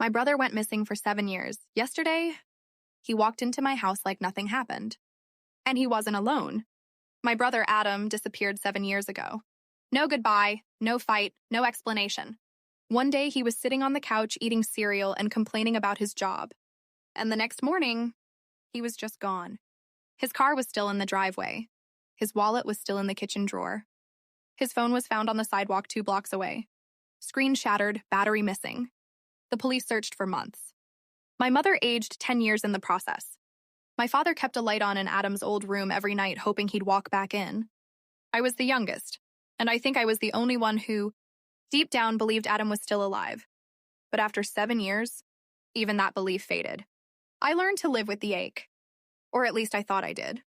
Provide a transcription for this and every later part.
My brother went missing for 7 years. Yesterday, he walked into my house like nothing happened. And he wasn't alone. My brother Adam disappeared 7 years ago. No goodbye, no fight, no explanation. One day he was sitting on the couch eating cereal and complaining about his job. And the next morning, he was just gone. His car was still in the driveway. His wallet was still in the kitchen drawer. His phone was found on the sidewalk 2 blocks away. Screen shattered, battery missing. The police searched for months. My mother aged 10 years in the process. My father kept a light on in Adam's old room every night, hoping he'd walk back in. I was the youngest, and I think I was the only one who, deep down, believed Adam was still alive. But after 7 years, even that belief faded. I learned to live with the ache. Or at least I thought I did.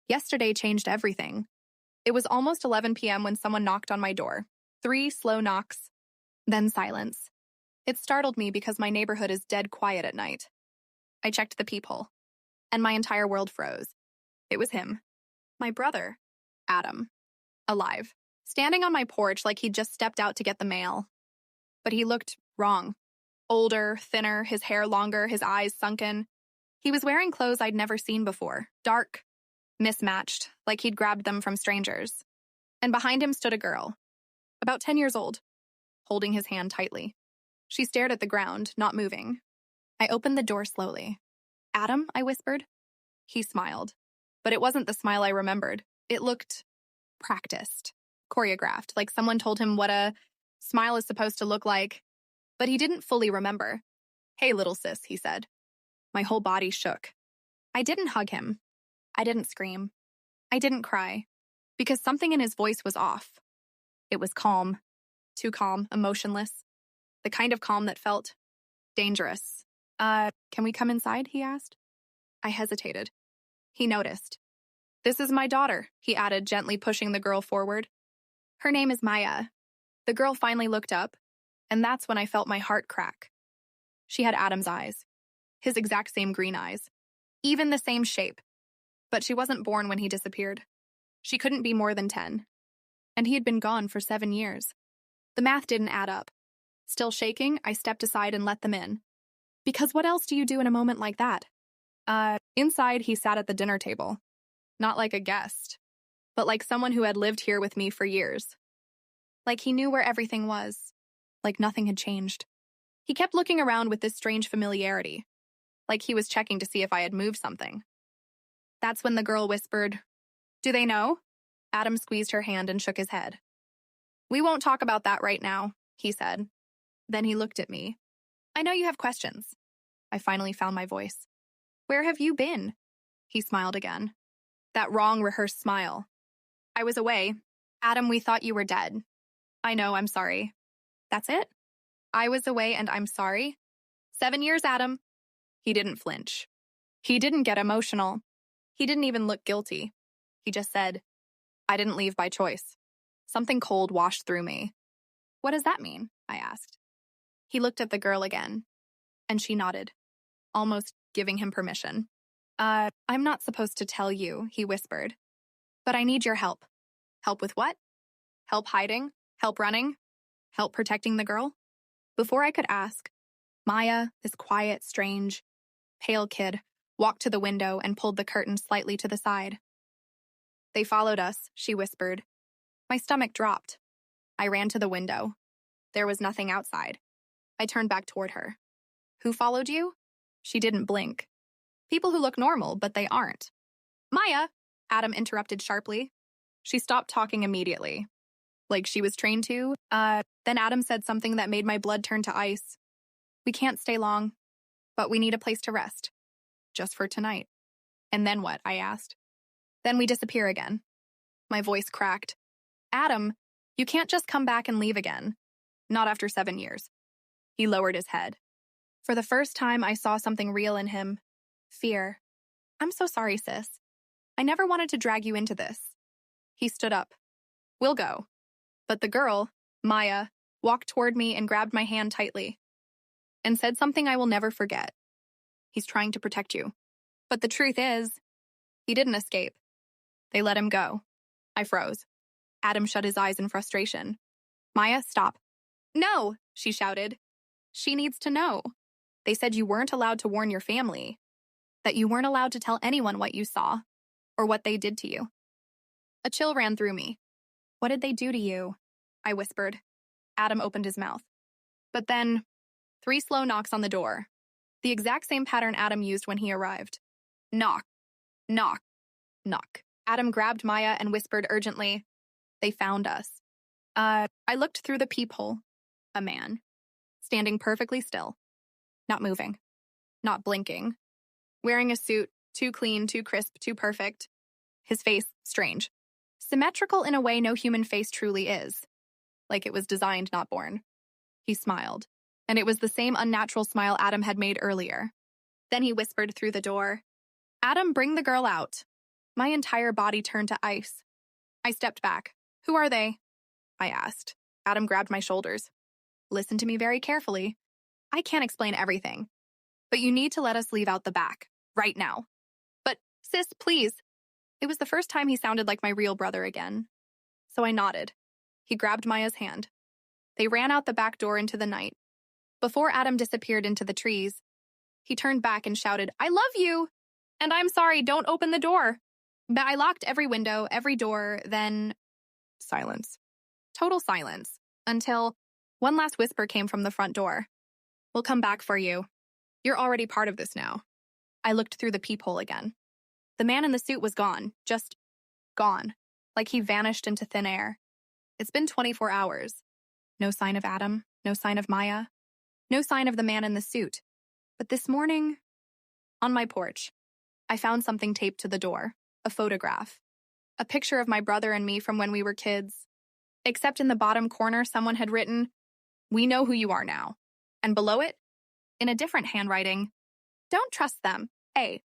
Yesterday changed everything. It was almost 11 p.m. when someone knocked on my door. 3 slow knocks, then silence. It startled me because my neighborhood is dead quiet at night. I checked the peephole, and my entire world froze. It was him. My brother, Adam. Alive. Standing on my porch like he'd just stepped out to get the mail. But he looked wrong. Older, thinner, his hair longer, his eyes sunken. He was wearing clothes I'd never seen before. Dark, mismatched, like he'd grabbed them from strangers. And behind him stood a girl, about 10 years old, holding his hand tightly. She stared at the ground, not moving. I opened the door slowly. "Adam," I whispered. He smiled. But it wasn't the smile I remembered. It looked practiced, choreographed, like someone told him what a smile is supposed to look like. But he didn't fully remember. "Hey, little sis," he said. My whole body shook. I didn't hug him. I didn't scream. I didn't cry. Because something in his voice was off. It was calm. Too calm, emotionless. The kind of calm that felt dangerous. Can we come inside?" he asked. I hesitated. He noticed. "This is my daughter," he added, gently pushing the girl forward. "Her name is Maia." The girl finally looked up, and that's when I felt my heart crack. She had Adam's eyes. His exact same green eyes. Even the same shape. But she wasn't born when he disappeared. She couldn't be more than 10. And he had been gone for 7 years. The math didn't add up. Still shaking, I stepped aside and let them in. Because what else do you do in a moment like that? Inside, he sat at the dinner table. Not like a guest, but like someone who had lived here with me for years. Like he knew where everything was. Like nothing had changed. He kept looking around with this strange familiarity. Like he was checking to see if I had moved something. That's when the girl whispered, "Do they know?" Adam squeezed her hand and shook his head. "We won't talk about that right now," he said. Then he looked at me. "I know you have questions." I finally found my voice. "Where have you been?" He smiled again. That wrong rehearsed smile. "I was away. Adam, we thought you were dead." "I know, I'm sorry." "That's it?" "I was away and I'm sorry." 7 years, Adam. He didn't flinch. He didn't get emotional. He didn't even look guilty. He just said, "I didn't leave by choice." Something cold washed through me. "What does that mean?" I asked. He looked at the girl again, and she nodded, almost giving him permission. I'm not supposed to tell you," he whispered. "But I need your help." "Help with what?" "Help hiding? Help running? Help protecting the girl?" Before I could ask, Maia, this quiet, strange, pale kid, walked to the window and pulled the curtain slightly to the side. "They followed us," she whispered. My stomach dropped. I ran to the window. There was nothing outside. I turned back toward her. "Who followed you?" She didn't blink. "People who look normal, but they aren't." "Maia!" Adam interrupted sharply. She stopped talking immediately. Like she was trained to. Then Adam said something that made my blood turn to ice. "We can't stay long, but we need a place to rest. Just for tonight." "And then what?" I asked. "Then we disappear again." My voice cracked. "Adam, you can't just come back and leave again. Not after 7 years." He lowered his head. For the first time, I saw something real in him. Fear. "I'm so sorry, sis. I never wanted to drag you into this." He stood up. "We'll go." But the girl, Maia, walked toward me and grabbed my hand tightly and said something I will never forget. "He's trying to protect you." But the truth is, he didn't escape. They let him go. I froze. Adam shut his eyes in frustration. "Maia, stop." "No," she shouted. She needs to know. They said you weren't allowed to warn your family, that you weren't allowed to tell anyone what you saw or what they did to you. A chill ran through me. What did they do to you? I whispered. Adam opened his mouth. But then, 3 slow knocks on the door. The exact same pattern Adam used when he arrived. Knock, knock, knock. Adam grabbed Maia and whispered urgently, "They found us." I looked through the peephole. A man, standing perfectly still, not moving, not blinking, wearing a suit, too clean, too crisp, too perfect. His face, strange. Symmetrical in a way no human face truly is. Like it was designed, not born. He smiled, and it was the same unnatural smile Adam had made earlier. Then he whispered through the door, "Adam, bring the girl out." My entire body turned to ice. I stepped back. "Who are they?" I asked. Adam grabbed my shoulders. "Listen to me very carefully. I can't explain everything, but you need to let us leave out the back, right now." "But, sis, please." It was the first time he sounded like my real brother again. So I nodded. He grabbed Maya's hand. They ran out the back door into the night. Before Adam disappeared into the trees, he turned back and shouted, "I love you! And I'm sorry, don't open the door." But I locked every window, every door, then silence. Total silence. Until one last whisper came from the front door. "We'll come back for you. You're already part of this now." I looked through the peephole again. The man in the suit was gone, just gone, like he vanished into thin air. It's been 24 hours. No sign of Adam, no sign of Maia, no sign of the man in the suit. But this morning, on my porch, I found something taped to the door, a photograph. A picture of my brother and me from when we were kids. Except in the bottom corner, someone had written, "We know who you are now." And below it, in a different handwriting, "Don't trust them. A.